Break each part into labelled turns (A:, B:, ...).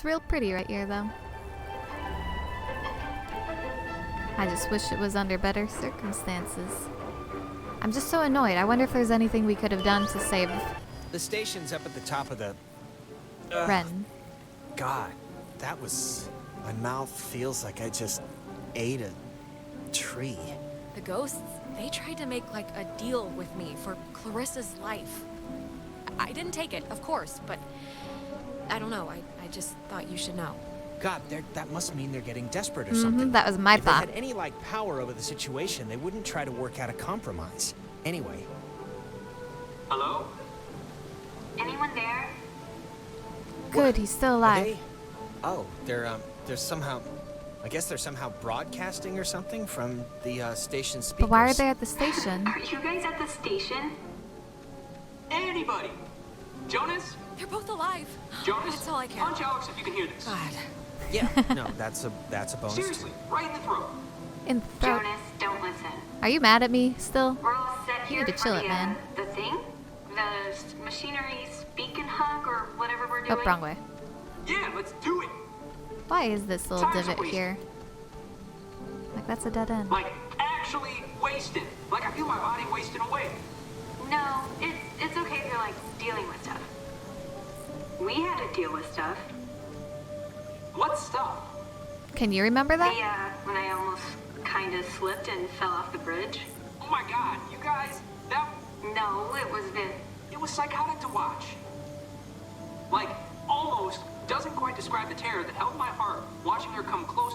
A: It's real pretty right here, though. I just wish it was under better circumstances. I'm just so annoyed. I wonder if there's anything we could have done to save
B: The station's up at the top of the...
A: Ren.
B: God, that was... My mouth feels like I just ate a tree.
C: The ghosts, they tried to make like a deal with me for Clarissa's life. I didn't take it, of course, but I don't know. I just thought you should know.
B: God, that must mean they're getting desperate or something.
A: That was my
B: if
A: thought.
B: If they had any, like, power over the situation, they wouldn't try to work out a compromise. Anyway.
D: Hello?
E: Anyone there?
A: Good, he's still alive.
B: Oh, they're somehow... I guess they're somehow broadcasting or something from the station speakers.
A: But why are they at the station?
E: Are you guys at the station?
D: Anybody? Jonas?
C: They're both alive.
D: Jonas?
C: That's all I care.
D: Punch Alex if you can hear this.
C: God.
B: Yeah, no, that's a bonus.
D: Seriously, right in the throat.
A: In the throat.
E: Jonas, don't listen.
A: Are you mad at me still?
E: We're all set
A: You
E: here
A: need to
E: for
A: chill
E: the,
A: it, man.
E: the thing? The machinery speak and hug or whatever we're doing?
A: Oh, wrong way.
D: Yeah, let's do it.
A: Why is this little
D: Time's
A: divot
D: wasted.
A: here? Like, that's a dead end.
D: Like, actually wasted. Like, I feel my body wasting away.
E: No, it's okay if you're like dealing with stuff. We had to deal with stuff.
D: What stuff?
A: Can you remember that?
E: When I almost kind of slipped and fell off the bridge.
D: Oh my God, you guys, that...
E: No,
D: It was psychotic to watch. Like, almost doesn't quite describe the terror that held my heart watching her come close.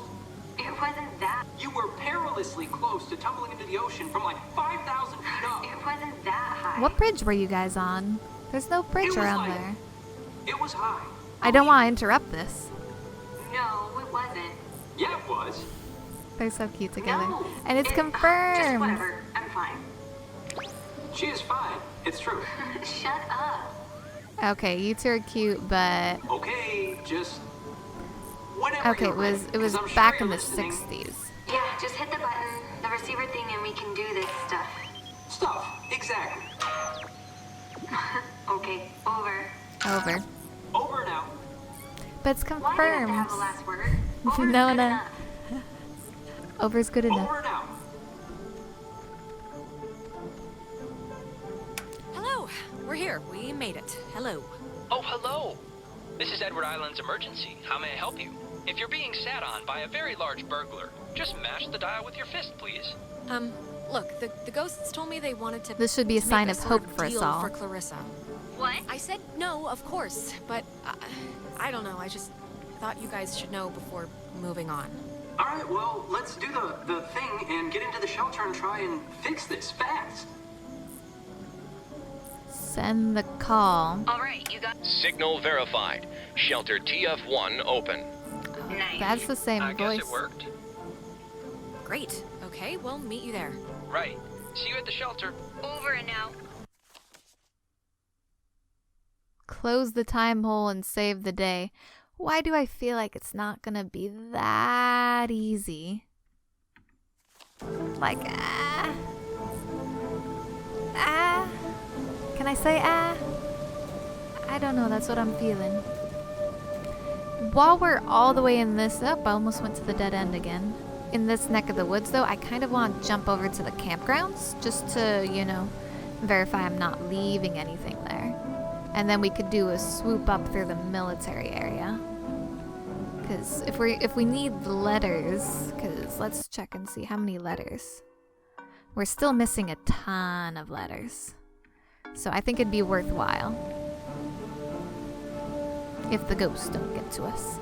E: It wasn't that.
D: You were perilously close to tumbling into the ocean from like 5,000 feet up.
E: It wasn't that high.
A: What bridge were you guys on? There's no bridge
D: was
A: around
D: like-
A: there.
D: It was high.
A: I don't want to interrupt this.
E: No, it wasn't.
D: Yeah, it was.
A: They're so cute together.
E: No,
A: And it's
E: Just
A: confirmed.
E: whatever. I'm fine.
D: She is fine. It's true.
E: Shut up.
A: Okay, you two are cute, but
D: Okay, just whenever
A: okay,
D: you're
A: it was
D: ready, 'cause I'm sure
A: back
D: you're
A: in the
D: listening.
A: 60s.
E: Yeah, just hit the button, the receiver thing, and we can do this stuff.
D: Stuff, exactly.
E: Okay, over.
A: Over.
D: Over now.
A: But it's
E: Why do you have to have
A: confirmed.
E: the last word? Over's
A: No,
E: good
A: no.
E: enough.
A: Over's good enough.
D: Over now.
C: Hello. We're here. We made it. Hello.
F: Oh, hello. This is Edward Island's emergency. How may I help you? If you're being sat on by a very large burglar, just mash the dial with your fist, please.
C: Look, the ghosts told me they wanted to.
A: This should be a
C: to
A: sign
C: make
A: of
C: sort
A: hope for us
C: deal
A: all.
C: For Clarissa.
E: What?
C: I said no, of course, but I don't know. I just thought you guys should know before moving on.
D: All right, well, let's do the thing and get into the shelter and try and fix this fast.
A: Send the call.
E: All right, you got.
F: Signal verified. Shelter TF1 open.
E: Nice.
A: That's the same
F: I guess
A: voice.
F: it worked.
C: Great. Okay, we'll meet you there.
F: Right. See you at the shelter.
E: Over and out.
A: Close the time hole and save the day. Why do I feel like it's not gonna be that easy? Like, Can I say I don't know, that's what I'm feeling. While we're all the way in this, I almost went to the dead end again. In this neck of the woods though, I kind of want to jump over to the campgrounds just to, you know, verify I'm not leaving anything there. And then we could do a swoop up through the military area. Because if we need letters, because let's check and see how many letters. We're still missing a ton of letters. So I think it'd be worthwhile. If the ghosts don't get to us.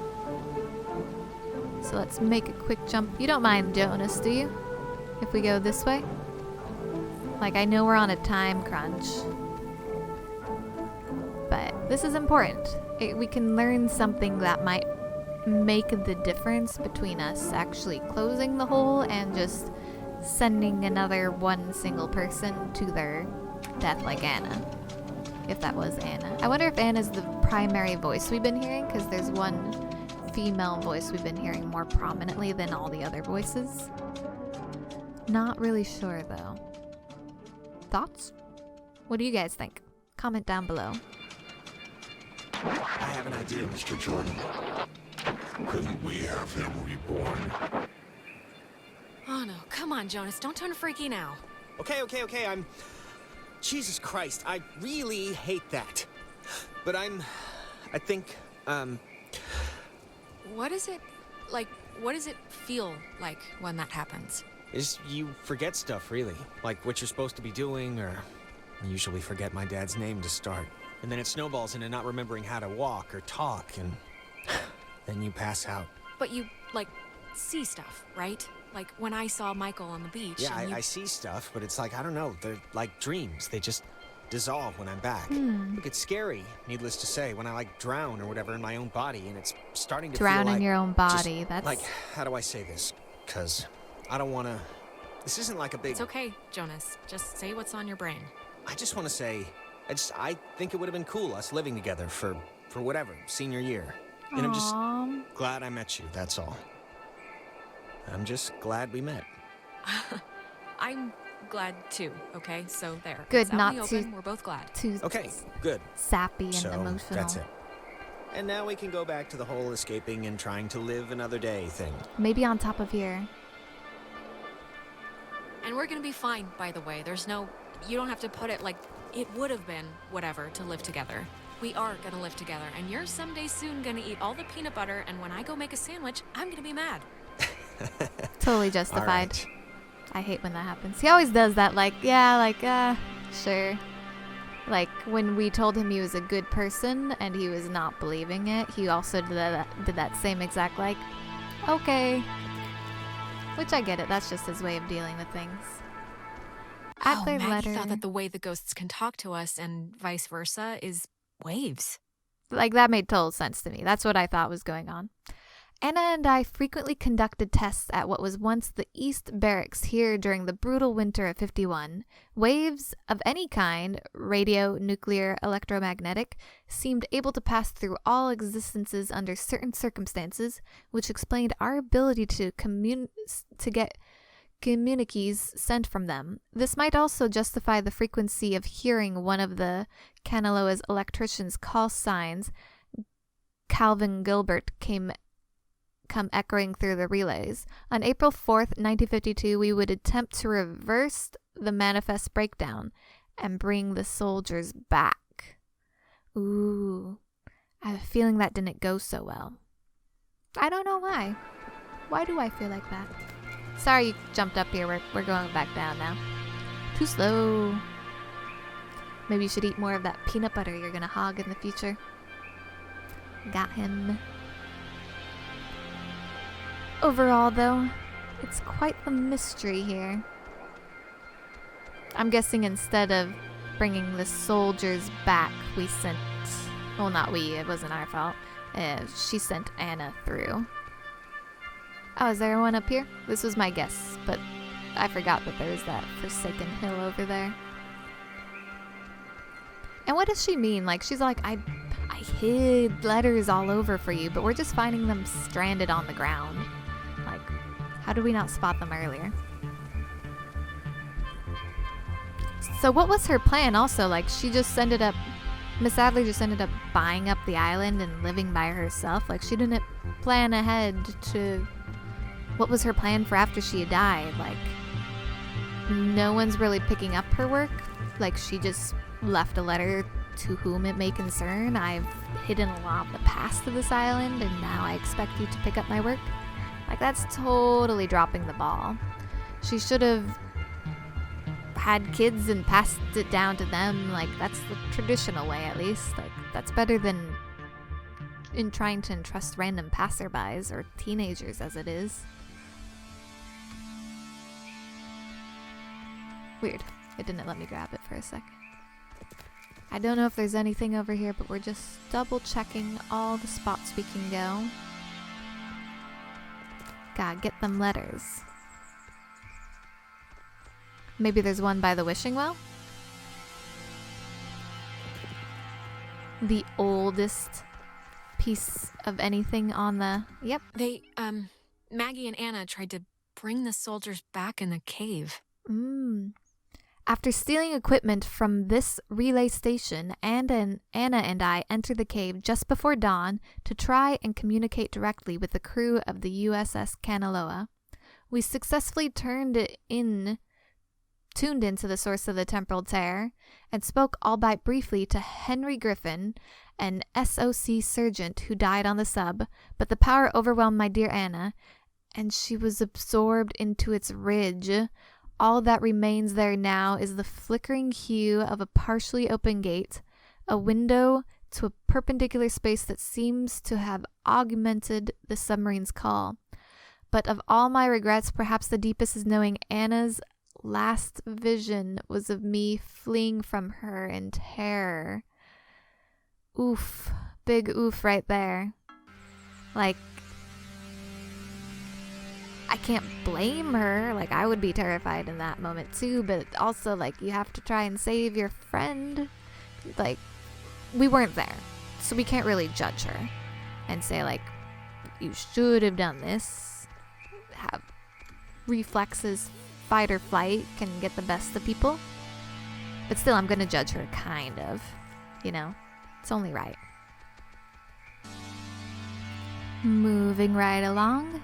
A: So let's make a quick jump. You don't mind, Jonas, do you? If we go this way? Like, I know we're on a time crunch. But this is important. We can learn something that might make the difference between us actually closing the hole and just sending another one single person to their death like Anna. If that was Anna. I wonder if Anna's the primary voice we've been hearing, because there's one female voice we've been hearing more prominently than all the other voices. Not really sure though. Thoughts? What do you guys think? Comment down below.
B: I have an idea.
G: Mr. Jordan, couldn't we have him reborn?
C: Oh no, come on, Jonas, don't turn freaky now.
B: Okay, Jesus Christ, I really hate that. But I think,
C: What is it, like, what does it feel like when that happens?
B: is you forget stuff, really. Like what you're supposed to be doing, or I usually forget my dad's name to start. And then it snowballs into not remembering how to walk or talk, and then you pass out.
C: But you, like, see stuff, right? Like when I saw Michael on the beach.
B: Yeah,
C: and
B: I see stuff, but it's like, I don't know, they're like dreams. They just dissolve when I'm back. Look, it's scary, needless to say, when I like drown or whatever in my own body, and it's starting to
A: Drown
B: feel
A: in
B: like
A: your own body.
B: just,
A: That's
B: like, how do I say this? Because I don't want to... This isn't like a big...
C: It's okay, Jonas. Just say what's on your brain.
B: I just want to say, I think it would have been cool, us living together for whatever, senior year. And I'm just
A: Aww.
B: glad I met you, that's all. I'm just glad we met.
C: I'm glad too, okay? So there.
A: Good,
C: It's out in
A: not
C: the
A: too-
C: open. We're both glad.
A: Too
B: Okay, good.
A: sappy and
B: So,
A: emotional.
B: that's it. And now we can go back to the whole escaping and trying to live another day thing.
A: Maybe on top of here.
C: And we're gonna be fine, by the way. There's no... You don't have to put it like it would have been whatever to live together. We are gonna live together, and you're someday soon gonna eat all the peanut butter, and when I go make a sandwich, I'm gonna be mad.
A: Totally
B: All
A: justified.
B: right.
A: I hate when that happens. He always does that, like, yeah, like, sure. Like, when we told him he was a good person and he was not believing it, he also did that same exact, like, okay. Which I get it, that's just his way of dealing with things. At their
C: Maggie
A: letter.
C: thought that the way the ghosts can talk to us and vice versa is waves.
A: Like, that made total sense to me. That's what I thought was going on. Anna and I frequently conducted tests at what was once the East Barracks here during the brutal winter of 51. Waves of any kind, radio, nuclear, electromagnetic, seemed able to pass through all existences under certain circumstances, which explained our ability to get communiques sent from them. This might also justify the frequency of hearing one of the Kanaloa's electrician's call signs, Calvin Gilbert, come echoing through the relays. On April 4th, 1952, we would attempt to reverse the manifest breakdown and bring the soldiers back. Ooh, I have a feeling that didn't go so well. I don't know why. Why do I feel like that? Sorry you jumped up here. We're going back down now. Too slow. Maybe you should eat more of that peanut butter you're gonna hog in the future. Got him. Overall, though, it's quite the mystery here. I'm guessing instead of bringing the soldiers back, we sent... Well, not we, it wasn't our fault. She sent Anna through. Oh, is there one up here? This was my guess, but I forgot that there was that forsaken hill over there. And what does she mean? Like, she's like, I hid letters all over for you, but we're just finding them stranded on the ground. Like, how did we not spot them earlier? So what was her plan also? Like, she just ended up... Miss Adler just ended up buying up the island and living by herself. Like, she didn't plan ahead to... What was her plan for after she had died? Like, no one's really picking up her work. Like, she just left a letter to whom it may concern. I've hidden a lot of the past of this island, and now I expect you to pick up my work. Like, that's totally dropping the ball. She should have had kids and passed it down to them. Like, that's the traditional way, at least. Like, that's better than in trying to entrust random passerbys or teenagers as it is. Weird. It didn't let me grab it for a sec. I don't know if there's anything over here, but we're just double checking all the spots we can go. Gotta get them letters. Maybe there's one by the wishing well? The oldest piece of anything on the... Yep.
C: They, Maggie and Anna tried to bring the soldiers back in the cave.
A: After stealing equipment from this relay station, Anna and I entered the cave just before dawn to try and communicate directly with the crew of the USS Kanaloa. We successfully tuned into the source of the temporal tear and spoke albeit briefly to Henry Griffin, an SOC sergeant who died on the sub, but the power overwhelmed my dear Anna, and she was absorbed into its ridge. All that remains there now is the flickering hue of a partially open gate, a window to a perpendicular space that seems to have augmented the submarine's call. But of all my regrets, perhaps the deepest is knowing Anna's last vision was of me fleeing from her in terror. Oof. Big oof right there. Like, I can't blame her. Like, I would be terrified in that moment too, but also, like, you have to try and save your friend. Like, we weren't there, so we can't really judge her and say, like, you should have done this. Have reflexes, fight or flight can get the best of people. But still, I'm gonna judge her, kind of. You know? It's only right. Moving right along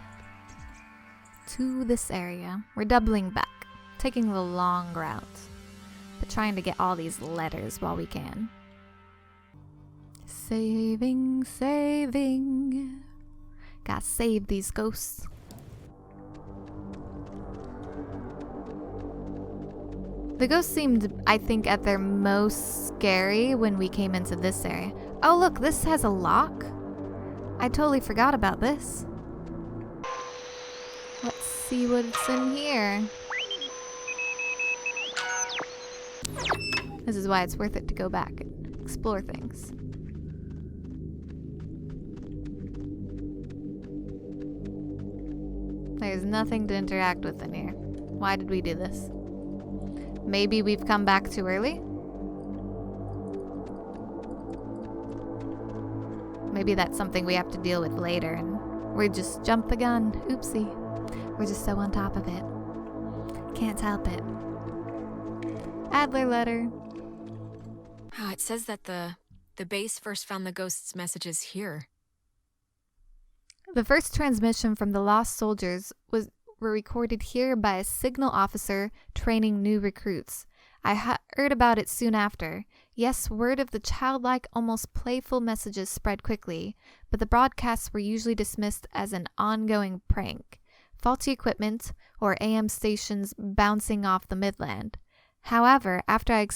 A: to this area. We're doubling back, taking the long route, but trying to get all these letters while we can. Saving. Gotta save these ghosts. The ghosts seemed, I think, at their most scary when we came into this area. Oh, look, this has a lock. I totally forgot about this. Let's see what's in here. This is why it's worth it to go back and explore things. There's nothing to interact with in here. Why did we do this? Maybe we've come back too early? Maybe that's something we have to deal with later and we just jumped the gun. Oopsie. We're just so on top of it. Can't help it. Adler letter.
C: Oh, it says that the base first found the ghost's messages here.
A: The first transmission from the lost soldiers were recorded here by a signal officer training new recruits. I heard about it soon after. Yes, word of the childlike, almost playful messages spread quickly, but the broadcasts were usually dismissed as an ongoing prank. Faulty equipment, or AM stations bouncing off the Midland. However, after I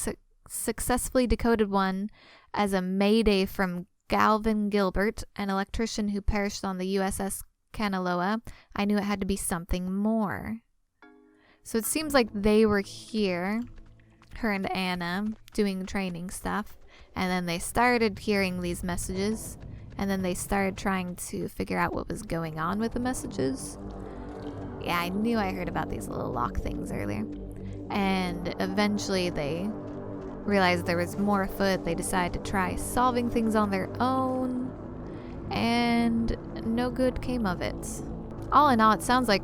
A: successfully decoded one as a mayday from Galvin Gilbert, an electrician who perished on the USS Kanaloa, I knew it had to be something more. So it seems like they were here, her and Anna, doing training stuff, and then they started hearing these messages, and then they started trying to figure out what was going on with the messages. Yeah, I knew I heard about these little lock things earlier. And eventually they realized there was more afoot. They decided to try solving things on their own, and no good came of it. All in all, it sounds like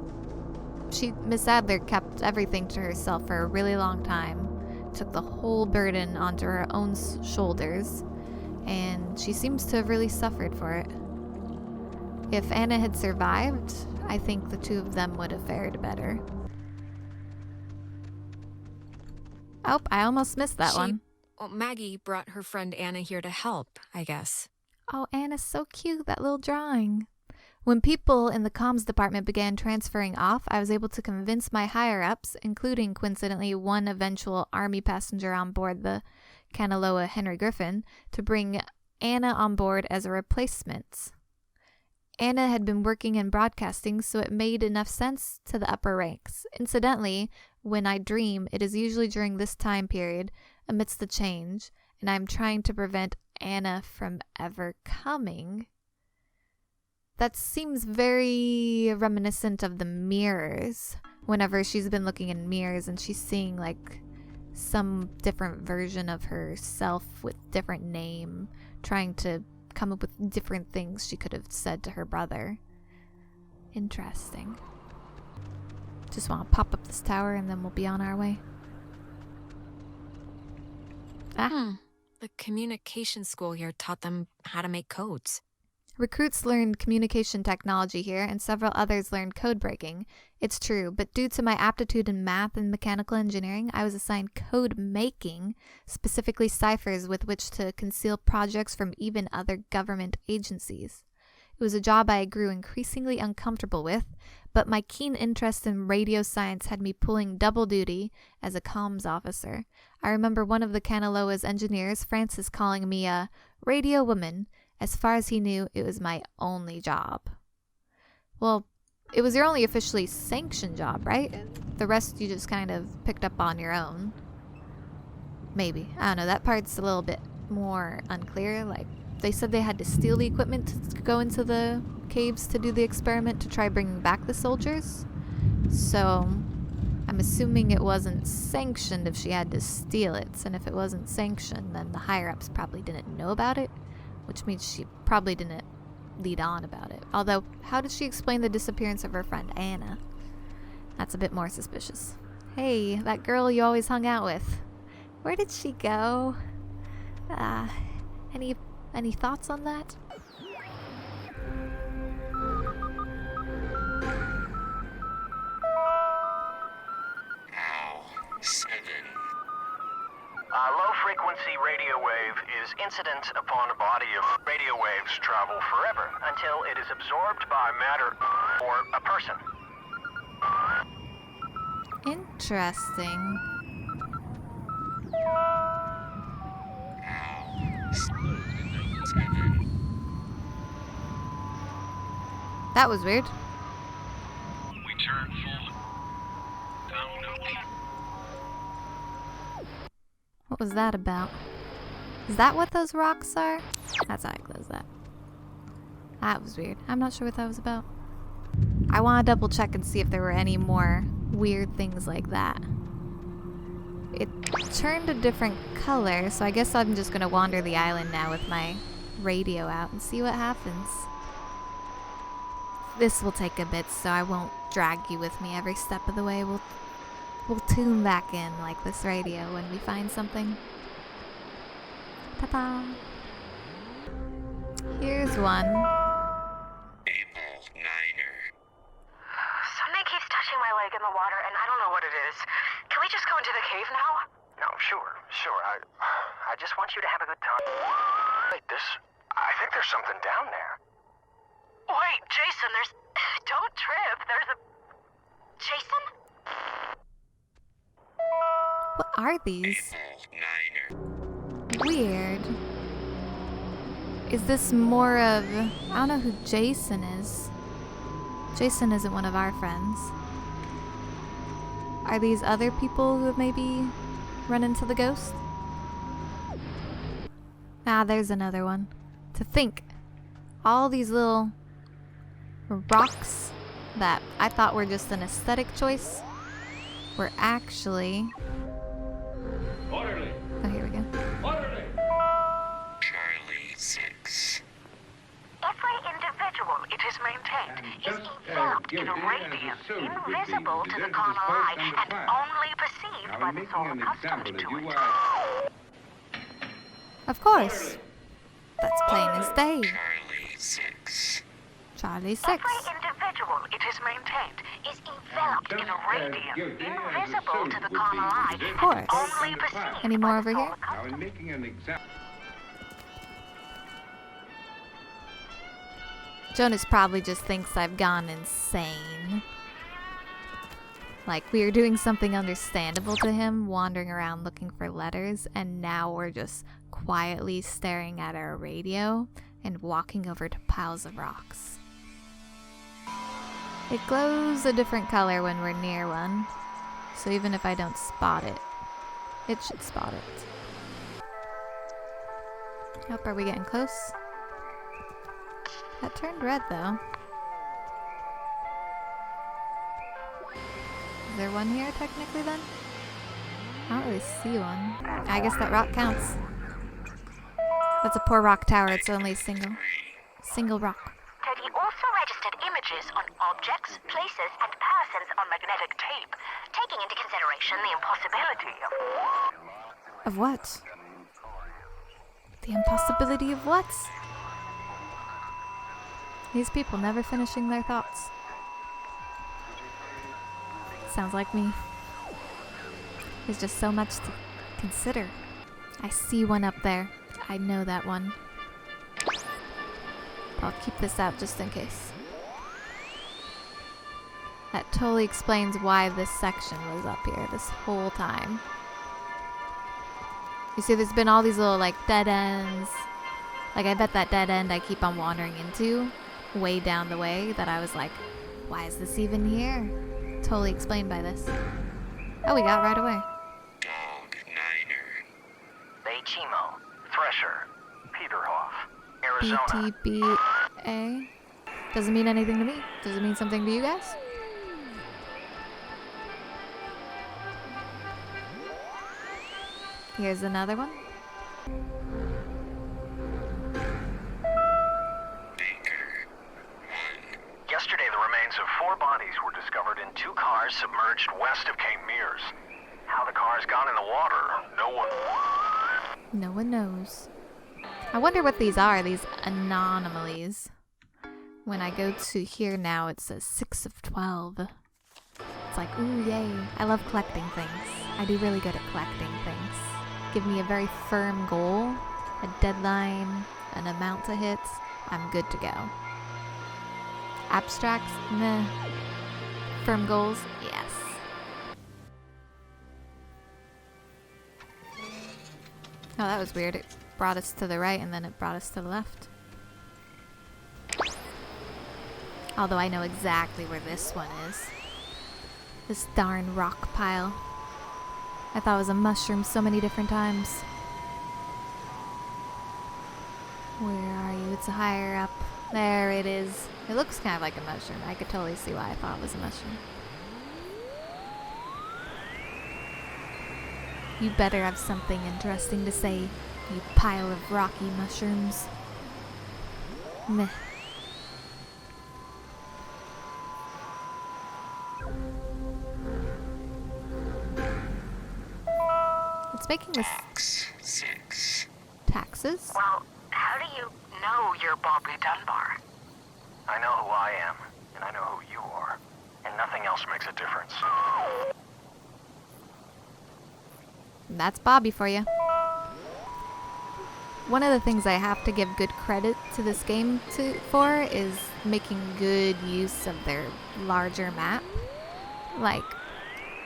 A: Miss Adler kept everything to herself for a really long time, took the whole burden onto her own shoulders, and she seems to have really suffered for it. If Anna had survived, I think the two of them would have fared better. Oh, I almost missed that one.
C: Well, Maggie brought her friend Anna here to help, I guess.
A: Oh, Anna's so cute, that little drawing. When people in the comms department began transferring off, I was able to convince my higher-ups, including, coincidentally, one eventual Army passenger on board the Kanaloa, Henry Griffin, to bring Anna on board as a replacement. Anna had been working in broadcasting, so it made enough sense to the upper ranks. Incidentally, when I dream, it is usually during this time period, amidst the change, and I'm trying to prevent Anna from ever coming. That seems very reminiscent of the mirrors. Whenever she's been looking in mirrors and she's seeing like some different version of herself with different name, trying to come up with different things she could have said to her brother. Interesting. Just want to pop up this tower and then we'll be on our way.
C: The communication school here taught them how to make codes.
A: Recruits learned communication technology here, and several others learned code breaking. It's true, but due to my aptitude in math and mechanical engineering, I was assigned code making, specifically ciphers with which to conceal projects from even other government agencies. It was a job I grew increasingly uncomfortable with, but my keen interest in radio science had me pulling double duty as a comms officer. I remember one of the Kanaloa's engineers, Francis, calling me a radio woman. As far as he knew, it was my only job. Well, it was your only officially sanctioned job, right? The rest you just kind of picked up on your own. Maybe. I don't know, that part's a little bit more unclear. Like, they said they had to steal the equipment to go into the caves to do the experiment to try bringing back the soldiers. So, I'm assuming it wasn't sanctioned if she had to steal it. And if it wasn't sanctioned, then the higher-ups probably didn't know about it. Which means she probably didn't lead on about it. Although, how did she explain the disappearance of her friend Anna? That's a bit more suspicious. Hey, that girl you always hung out with. Where did she go? Any thoughts on that?
H: Now, 7.
I: Low-frequency radio wave is incident upon a body of radio waves travel forever until it is absorbed by matter or a person.
A: Interesting.
H: Now, 7.
A: That was weird.
H: We turn full. Down.
A: What was that about? Is that what those rocks are? That's how I close that. That was weird. I'm not sure what that was about. I want to double check and see if there were any more weird things like that. It turned a different color, so I guess I'm just going to wander the island now with my radio out and see what happens. This will take a bit, so I won't drag you with me every step of the way. We'll tune back in like this radio when we find something. Ta-da! Here's one.
H: Able 9er.
E: Something keeps touching my leg in the water, and I don't know what it is. Can we just go into the cave now?
I: No, sure. I just want you to have a good time. Wait, I think there's something down there.
E: Wait, Jason, don't trip. There's a... Jason?
A: What are these?
H: Able 9er.
A: Weird. Is this more of... I don't know who Jason is. Jason isn't one of our friends. Are these other people who have maybe run into the ghost? Ah, there's another one. To think, all these little rocks that I thought were just an aesthetic choice were actually...
G: Orderly!
A: Oh, here we go.
G: Orderly!
H: Charlie 6.
E: Every individual it is maintained is enveloped in a radiance invisible to the carnal eye and only perceived by the soul accustomed to it.
A: Of course. That's plain as day.
H: Charlie 6.
A: Charlie 6.
E: Every individual it is maintained is enveloped in a radiance invisible to the carnal eye
A: Of course.
E: and only perceived
A: Any more
E: by
A: over
E: the soul
A: here?
E: accustomed.
G: making an example.
A: Jonas probably just thinks I've gone insane. Like, we were doing something understandable to him, wandering around looking for letters, and now we're just quietly staring at our radio and walking over to piles of rocks. It glows a different color when we're near one, so even if I don't spot it, it should spot it. Nope, are we getting close? That turned red, though. Is there one here, technically, then? I don't really see one. I guess that rock counts. That's a poor rock tower. It's only a single rock.
E: Teddy also registered images on objects, places, and persons on magnetic tape, taking into consideration the impossibility of...
A: Of what? The impossibility of what? These people never finishing their thoughts. Sounds like me. There's just so much to consider. I see one up there. I know that one. I'll keep this out just in case. That totally explains why this section was up here this whole time. You see, there's been all these little, like, dead ends. Like, I bet that dead end I keep on wandering into way down the way that I was like, why is this even here? Totally explained by this. Oh, we got right away.
H: Dog Niner.
I: Baychimo, Thresher, Peterhoff, Arizona.
A: BTBA? Doesn't mean anything to me. Does it mean something to you guys? Here's another one.
H: Baker. 1.
I: Yesterday, the remains of 4 bodies were discovered in 2 cars submerged west of Cape Mears. How the cars got in the water,
A: No one knows. I wonder what these are, these anomalies. When I go to here now, it says 6 of 12. It's like, ooh, yay. I love collecting things. I do really good at collecting things. Give me a very firm goal, a deadline, an amount to hit, I'm good to go. Abstracts? Meh. Firm goals? Yes. Oh, that was weird. It brought us to the right and then it brought us to the left. Although I know exactly where this one is. This darn rock pile. I thought it was a mushroom so many different times. Where are you? It's higher up. There it is. It looks kind of like a mushroom. I could totally see why I thought it was a mushroom. You better have something interesting to say, you pile of rocky mushrooms. Meh. It's making this
H: Box 6.
A: taxes.
E: Well, how do you know you're Bobby Dunbar?
I: I know who I am, and I know who you are, and nothing else makes a difference.
A: That's Bobby for you. One of the things I have to give good credit to this game for is making good use of their larger map. Like,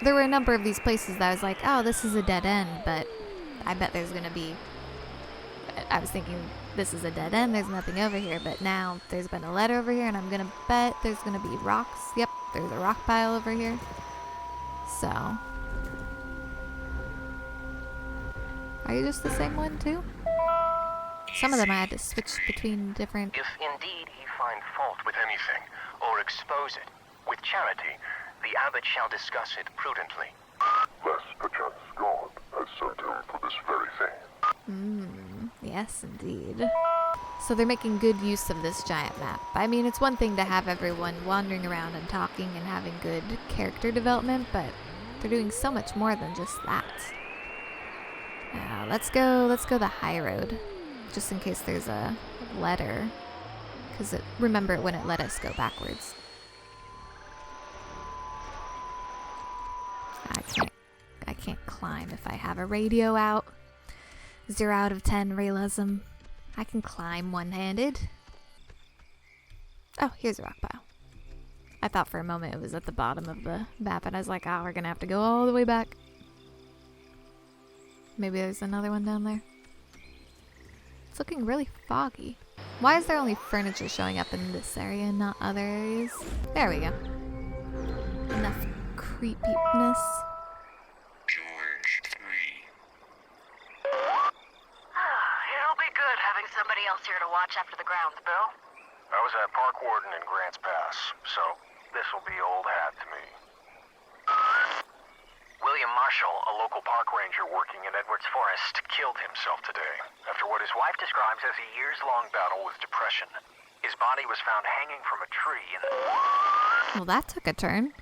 A: there were a number of these places that I was like, oh, this is a dead end, but I bet there's gonna be... I was thinking, this is a dead end, there's nothing over here, but now there's been a letter over here, and I'm gonna bet there's gonna be rocks. Yep, there's a rock pile over here. So... Are you just the same one, too? Some of them I had to switch between different...
I: If indeed he find fault with anything, or expose it, with charity, the abbot shall discuss it prudently.
G: Lest perchance God has sent him for this very thing.
A: Yes, indeed. So they're making good use of this giant map. I mean, it's one thing to have everyone wandering around and talking and having good character development, but they're doing so much more than just that. Now, let's go the high road, just in case there's a letter, because remember it wouldn't let us go backwards. I can't climb if I have a radio out. 0 out of 10 realism. I can climb one-handed. Oh, here's a rock pile. I thought for a moment it was at the bottom of the map, and I was like, oh, we're gonna have to go all the way back. Maybe there's another one down there. It's looking really foggy. Why is there only furniture showing up in this area and not other areas? There we go. Enough creepiness.
H: George 3.
E: It'll be good having somebody else here to watch after the grounds, Bill.
I: I was at Park Warden in Grants Pass, so this'll be old hat to me. William Marshall, a local park ranger working in Edwards Forest, killed himself today after what his wife describes as a years-long battle with depression. His body was found hanging from a tree in...
A: Well, that took a turn.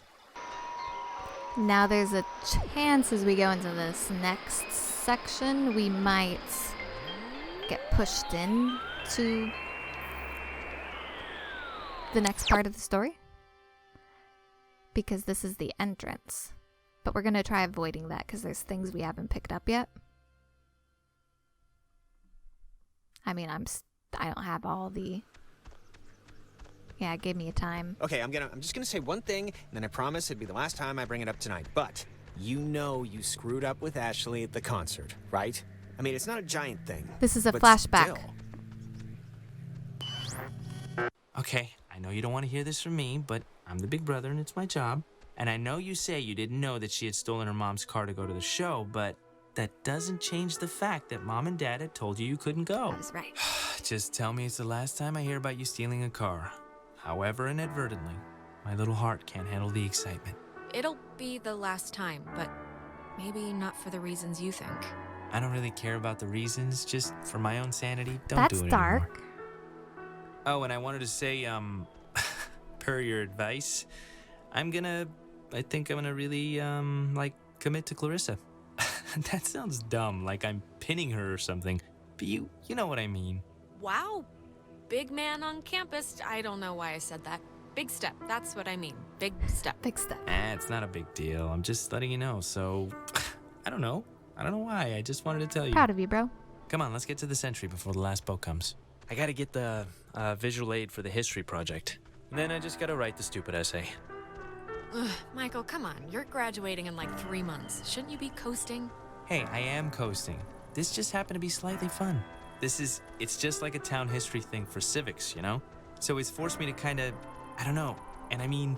A: Now there's a chance as we go into this next section, we might get pushed in to the next part of the story. Because this is the entrance. But we're going to try avoiding that because there's things we haven't picked up yet. I mean, I don't have all the... Yeah, it gave me a time.
B: Okay, I'm just gonna say one thing, and then I promise it'd be the last time I bring it up tonight. But you know you screwed up with Ashley at the concert, right? I mean, it's not a giant thing.
A: This is a
B: but
A: flashback.
B: Still.
J: Okay, I know you don't want to hear this from me, but I'm the big brother and it's my job. And I know you say you didn't know that she had stolen her mom's car to go to the show, but that doesn't change the fact that Mom and Dad had told you couldn't go.
A: I was right.
J: Just tell me it's the last time I hear about you stealing a car. However inadvertently, my little heart can't handle the excitement.
C: It'll be the last time, but maybe not for the reasons you think.
J: I don't really care about the reasons, just for my own sanity, don't
A: That's
J: do it
A: dark.
J: anymore. Oh, and I wanted to say, per your advice, I think I'm gonna really, commit to Clarissa. That sounds dumb, like I'm pinning her or something, but you know what I mean.
C: Wow, big man on campus. I don't know why I said that. Big step, that's what I mean. Big step.
A: Big step.
J: It's not a big deal. I'm just letting you know, so I don't know why. I just wanted to tell you.
A: Proud of you, bro.
J: Come on, let's get to the Sentry before the last boat comes. I gotta get the visual aid for the history project. And then I just gotta write the stupid essay.
C: Ugh, Michael, come on. You're graduating in like 3 months. Shouldn't you be coasting?
J: Hey, I am coasting. This just happened to be slightly fun. It's just like a town history thing for civics, you know? So it's forced me to kinda, I don't know. And I mean,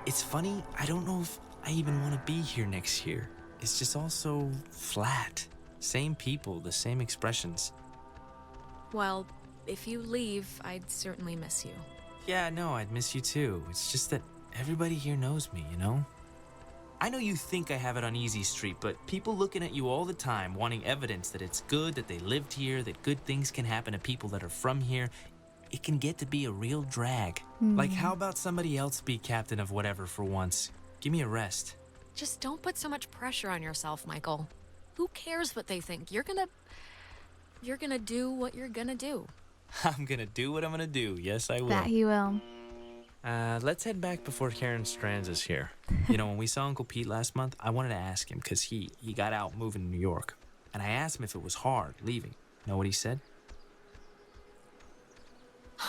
J: it's funny, I don't know if I even want to be here next year. It's just all so flat. Same people, the same expressions.
C: Well, if you leave, I'd certainly miss you.
J: Yeah, no, I'd miss you too. It's just that everybody here knows me, you know? I know you think I have it on easy street, but people looking at you all the time, wanting evidence that it's good, that they lived here, that good things can happen to people that are from here, it can get to be a real drag. Like, how about somebody else be captain of whatever for once? Give me a rest.
C: Just don't put so much pressure on yourself, Michael. Who cares what they think? You're gonna do what you're gonna do.
J: I'm gonna do what I'm gonna do. Yes, I will.
A: That he will.
J: Let's head back before Karen Strands is here. You know, when we saw Uncle Pete last month, I wanted to ask him because he got out moving to New York. And I asked him if it was hard leaving. Know what he said?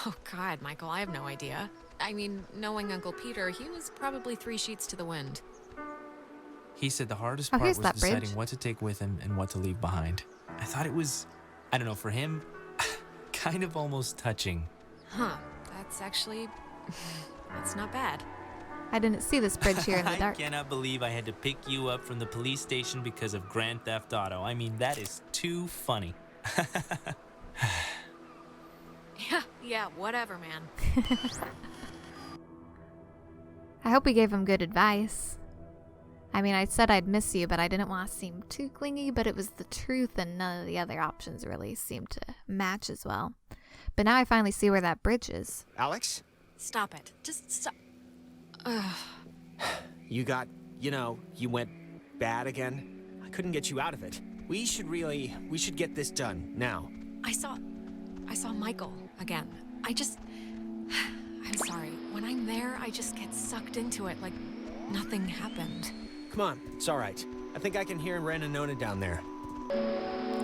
C: Oh, God, Michael, I have no idea. I mean, knowing Uncle Peter, he was probably 3 sheets to the wind.
J: He said the hardest
A: Oh,
J: part
A: here's
J: was
A: that
J: deciding
A: bridge.
J: what to take with him and what to leave behind. I thought it was, I don't know, for him, kind of almost touching.
C: Huh, that's actually... that's not bad.
A: I didn't see this bridge here in the dark.
J: I cannot believe I had to pick you up from the police station because of Grand Theft Auto. I mean, that is too funny.
C: Yeah, whatever, man.
A: I hope we gave him good advice. I mean, I said I'd miss you, but I didn't want to seem too clingy, but it was the truth and none of the other options really seemed to match as well. But now I finally see where that bridge is.
B: Alex?
C: Stop it. Just stop.
B: You went bad again. I couldn't get you out of it. We should get this done now.
C: I saw Michael again. I'm sorry. When I'm there, I just get sucked into it like nothing happened.
B: Come on, it's all right. I think I can hear Ren and Nona down there.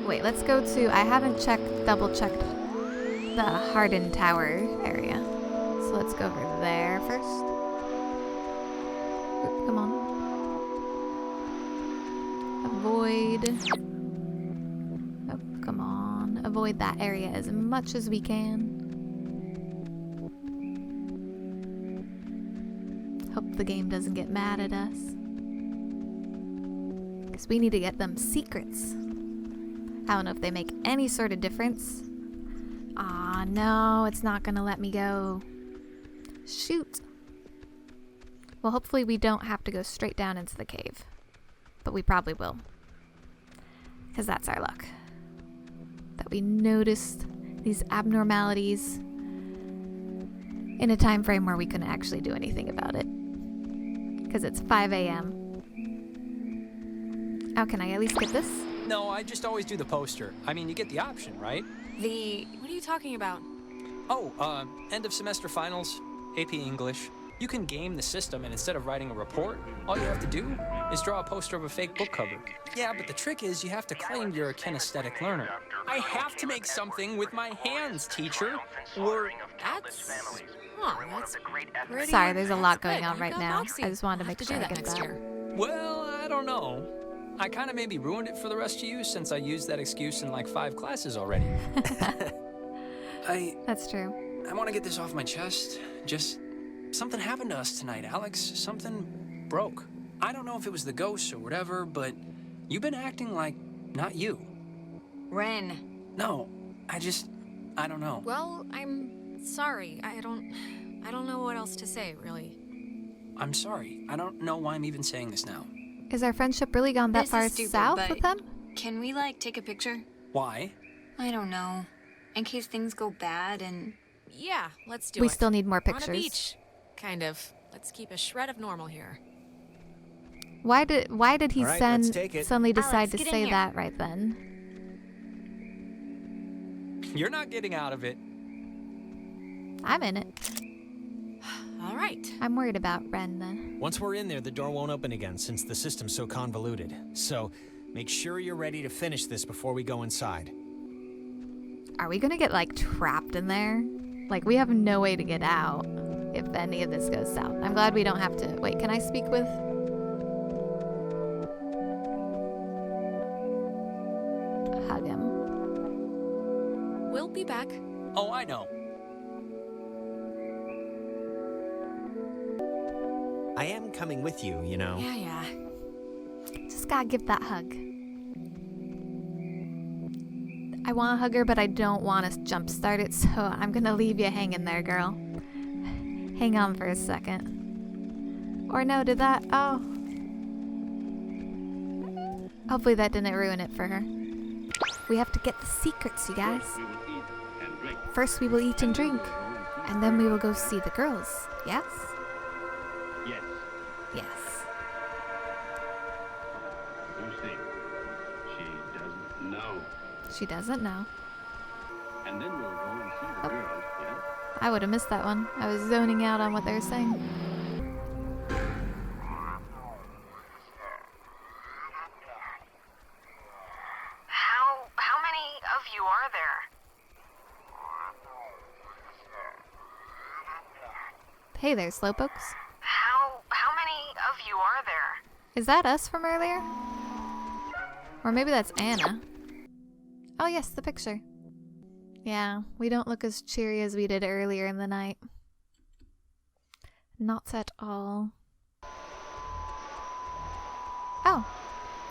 A: Wait, let's go to... I haven't double-checked the Hardened Tower area. So let's go over there first. Oop, come on. Avoid... Oh, come on. Avoid that area as much as we can. Hope the game doesn't get mad at us. Because we need to get them secrets. I don't know if they make any sort of difference. Aw, no, it's not gonna let me go. Shoot. Well, hopefully we don't have to go straight down into the cave. But we probably will. Because that's our luck. That we noticed these abnormalities in a time frame where we couldn't actually do anything about it. Because it's 5 a.m. Oh, can I at least get this?
K: No, I just always do the poster. I mean, you get the option, right?
C: What are you talking about?
F: Oh, end of semester finals, AP English. You can game the system, and instead of writing a report, all you have to do is draw a poster of a fake book cover. Yeah, but the trick is you have to claim you're a kinesthetic learner. I have to make something with my hands, teacher. Or
C: That's pretty...
A: Sorry, there's a lot going
C: good.
A: on
C: You
A: right
C: got
A: now.
C: Moxie.
A: I just wanted to
C: I'll
A: make
C: have
A: sure
C: do
A: I
C: that
A: get
C: next
A: that.
C: year.
F: well, I don't know. I kind of maybe ruined it for the rest of you since I used that excuse in like 5 classes already.
A: That's true.
F: I want to get this off my chest. Just something happened to us tonight, Alex. Something broke. I don't know if it was the ghosts or whatever, but you've been acting like not you.
C: Ren.
F: No, I don't know.
C: Well, I'm sorry. I don't know what else to say, really.
F: I'm sorry. I don't know why I'm even saying this now.
A: Is our friendship really gone that
K: This
A: far
K: is stupid,
A: south
K: but
A: with them?
K: Can we, like, take a picture?
F: Why?
K: I don't know. In case things go bad and...
C: Yeah, let's do
A: We
C: it.
A: still need more
C: On a
A: pictures.
C: beach. Kind of. Let's keep a shred of normal here.
A: Why did he
B: All right, let's take it.
A: suddenly decide
K: Alex,
A: to
K: get in
A: say
K: here.
A: that right then?
F: You're not getting out of it.
A: I'm in it.
C: All right.
A: I'm worried about Ren then.
B: Once we're in there, the door won't open again since the system's so convoluted. So, make sure you're ready to finish this before we go inside.
A: Are we gonna get like trapped in there? Like we have no way to get out if any of this goes south. I'm glad we don't have to. Wait, can I speak with? Hug him.
C: We'll be back.
F: Oh, I know.
B: I am coming with you, you know.
C: Yeah.
A: Just gotta give that hug. I want to hug her, but I don't want to jumpstart it, so I'm gonna leave you hanging there, girl. Hang on for a second. Or no, did that? Oh. Hopefully that didn't ruin it for her. We have to get the secrets, you guys. First we will eat and drink, and then we will go see the girls. Yes?
L: Yes.
A: Yes.
L: Lucy, she doesn't know.
A: She doesn't know.
L: And then we'll go and see the
A: Oh.
L: girls, yes?
A: I would have missed that one. I was zoning out on what they were saying.
E: How many of you are there?
A: Hey there, Slowpokes.
E: How many of you are there?
A: Is that us from earlier? Or maybe that's Anna. Oh yes, the picture. Yeah, we don't look as cheery as we did earlier in the night. Not at all. Oh,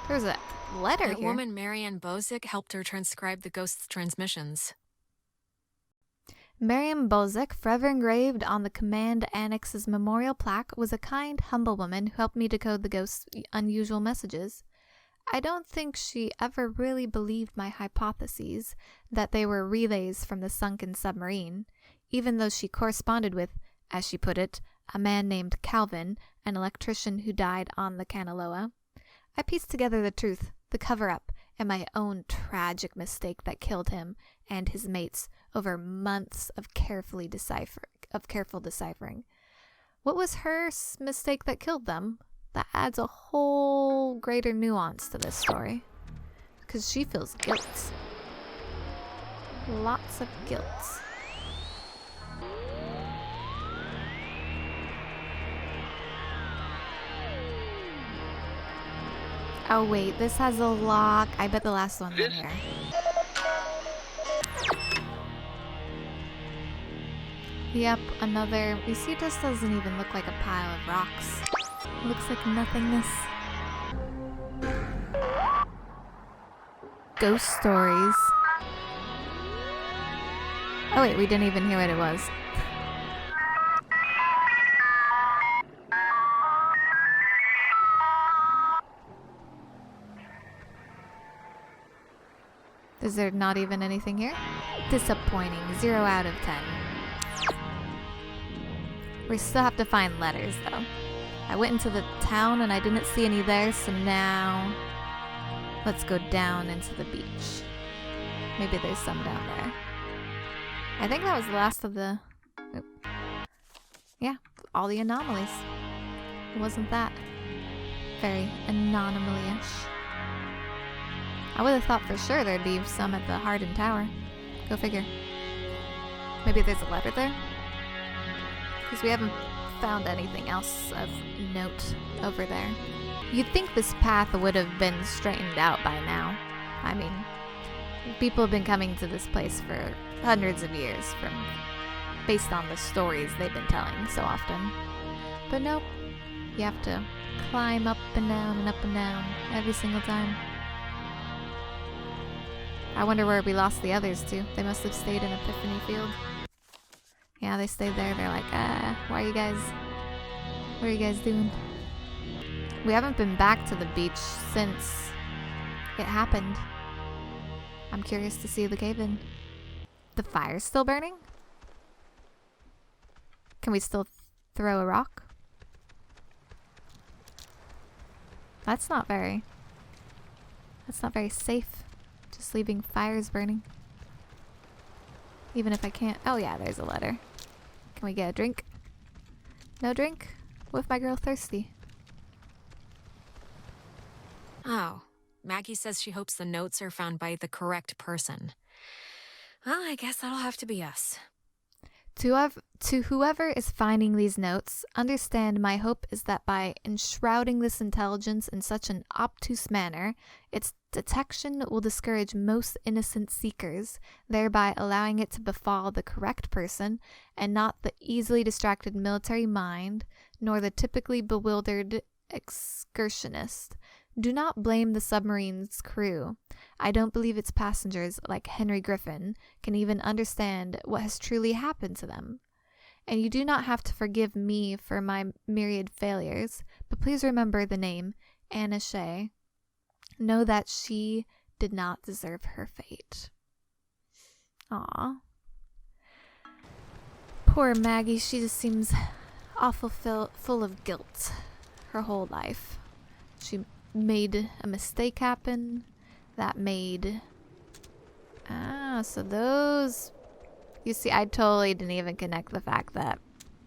A: there's a letter
C: That
A: here.
C: woman, Marianne Bozick, helped her transcribe the ghost's transmissions.
A: Miriam Bozick, forever engraved on the Command Annex's memorial plaque, was a kind, humble woman who helped me decode the ghost's unusual messages. I don't think she ever really believed my hypotheses that they were relays from the sunken submarine, even though she corresponded with, as she put it, a man named Calvin, an electrician who died on the Kanaloa. I pieced together the truth, the cover-up, and my own tragic mistake that killed him and his mates over months of careful deciphering. What was her mistake that killed them? That adds a whole greater nuance to this story. Because she feels guilt. Lots of guilt. Oh wait, this has a lock. I bet the last one's in here. Yep, another. You see, this doesn't even look like a pile of rocks. It looks like nothingness. Ghost stories. Oh wait, we didn't even hear what it was. Is there not even anything here? Disappointing. 0 out of 10. We still have to find letters, though. I went into the town and I didn't see any there, so now let's go down into the beach. Maybe there's some down there. I think that was the last of the... Oop. Yeah, all the anomalies. Wasn't that very anomaly-ish? I would have thought for sure there'd be some at the hardened tower. Go figure. Maybe there's a letter there? Because we haven't found anything else of note over there. You'd think this path would have been straightened out by now. I mean, people have been coming to this place for hundreds of years, based on the stories they've been telling so often. But nope, you have to climb up and down every single time. I wonder where we lost the others to. They must have stayed in Epiphany Field. Yeah, they stayed there. They're like, what are you guys doing? We haven't been back to the beach since it happened. I'm curious to see the cave-in. The fire's still burning? Can we still throw a rock? That's not very safe. Just leaving fires burning. Even if I can't... Oh yeah, there's a letter. Can we get a drink? No drink? With my girl thirsty.
C: Oh, Maggie says she hopes the notes are found by the correct person. Well, I guess that'll have to be us.
A: To whoever is finding these notes, understand my hope is that by enshrouding this intelligence in such an obtuse manner, its detection will discourage most innocent seekers, thereby allowing it to befall the correct person and not the easily distracted military mind, nor the typically bewildered excursionist. Do not blame the submarine's crew. I don't believe its passengers, like Henry Griffin, can even understand what has truly happened to them. And you do not have to forgive me for my myriad failures, but please remember the name, Anna Shea. Know that she did not deserve her fate. Aw. Poor Maggie, she just seems awful full of guilt her whole life. She made a mistake happen that made so those, you see, I totally didn't even connect the fact that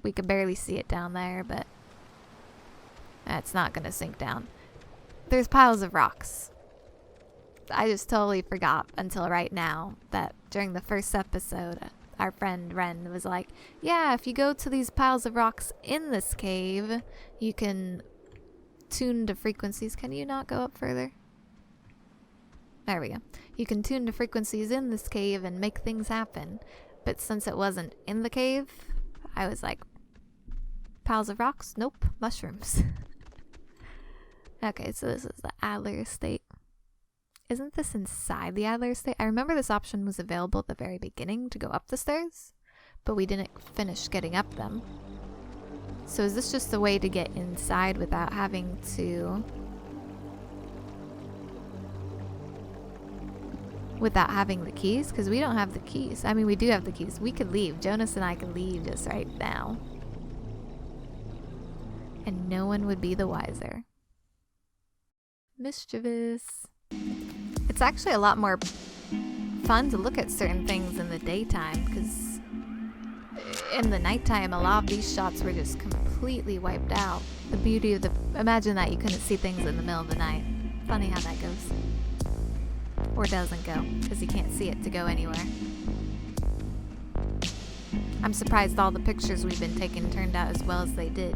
A: we could barely see it down there, but that's not gonna sink down. There's piles of rocks. I just totally forgot until right now that during the first episode our friend Ren was like, yeah, if you go to these piles of rocks in this cave, you can tune to frequencies. Can you not go up further? There we go. You can tune to frequencies in this cave and make things happen. But since it wasn't in the cave, I was like, piles of rocks? Nope. Mushrooms. Okay, so this is the Adler Estate. Isn't this inside the Adler Estate? I remember this option was available at the very beginning to go up the stairs, but we didn't finish getting up them. So is this just a way to get inside without having to... without having the keys? Because we don't have the keys. I mean, we do have the keys. We could leave. Jonas and I could leave just right now. And no one would be the wiser. Mischievous. It's actually a lot more fun to look at certain things in the daytime, because in the nighttime, a lot of these shots were just completely wiped out. The beauty of the... Imagine that you couldn't see things in the middle of the night. Funny how that goes. Or doesn't go, because you can't see it to go anywhere. I'm surprised all the pictures we've been taking turned out as well as they did.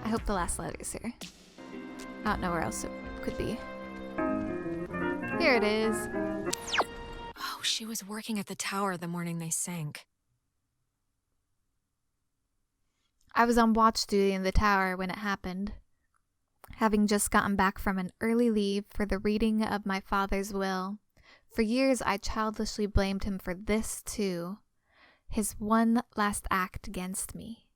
A: I hope the last letter's here. I don't know where else it could be. Here it is.
C: Oh, she was working at the tower the morning they sank.
A: I was on watch duty in the tower when it happened, having just gotten back from an early leave for the reading of my father's will. For years, I childishly blamed him for this, too, his one last act against me.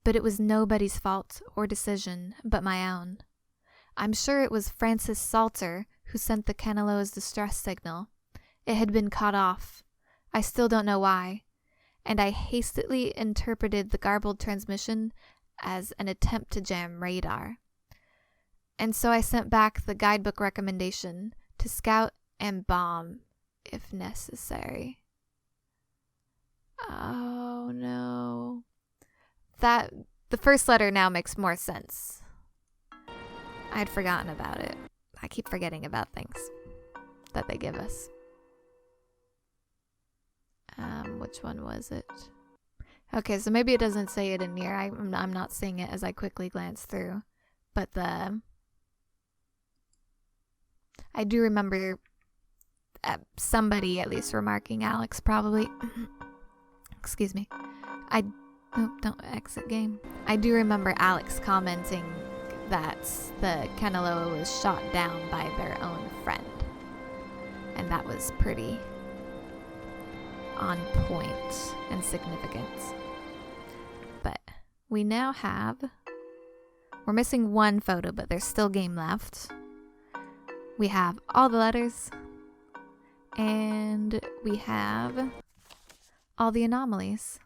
A: But it was nobody's fault or decision but my own. I'm sure it was Francis Salter who sent the Canelo's distress signal. It had been cut off. I still don't know why. And I hastily interpreted the garbled transmission as an attempt to jam radar. And so I sent back the guidebook recommendation to scout and bomb if necessary. Oh no. The first letter now makes more sense. I'd forgotten about it. I keep forgetting about things that they give us. Which one was it? Okay, so maybe it doesn't say it in here. I'm not seeing it as I quickly glance through. But I do remember somebody at least remarking, Alex probably. Excuse me. Don't exit game. I do remember Alex commenting that the Kanaloa was shot down by their own friend. And that was pretty on point and significant. But we now have... We're missing one photo, but there's still game left. We have all the letters. And we have all the anomalies.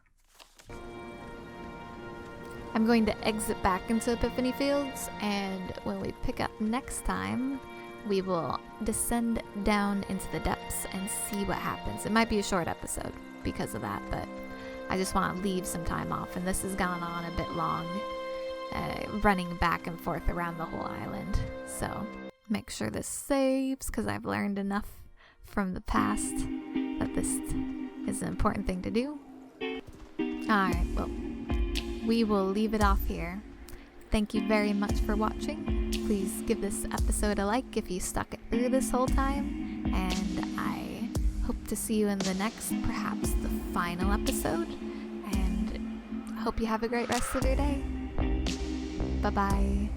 A: I'm going to exit back into Epiphany Fields, and when we pick up next time, we will descend down into the depths and see what happens. It might be a short episode because of that, but I just want to leave some time off, and this has gone on a bit long, running back and forth around the whole island. So make sure this saves, because I've learned enough from the past that this is an important thing to do. Alright, well, we will leave it off here. Thank you very much for watching. Please give this episode a like if you stuck it through this whole time, and I hope to see you in the next, perhaps the final episode, and I hope you have a great rest of your day. Bye-bye.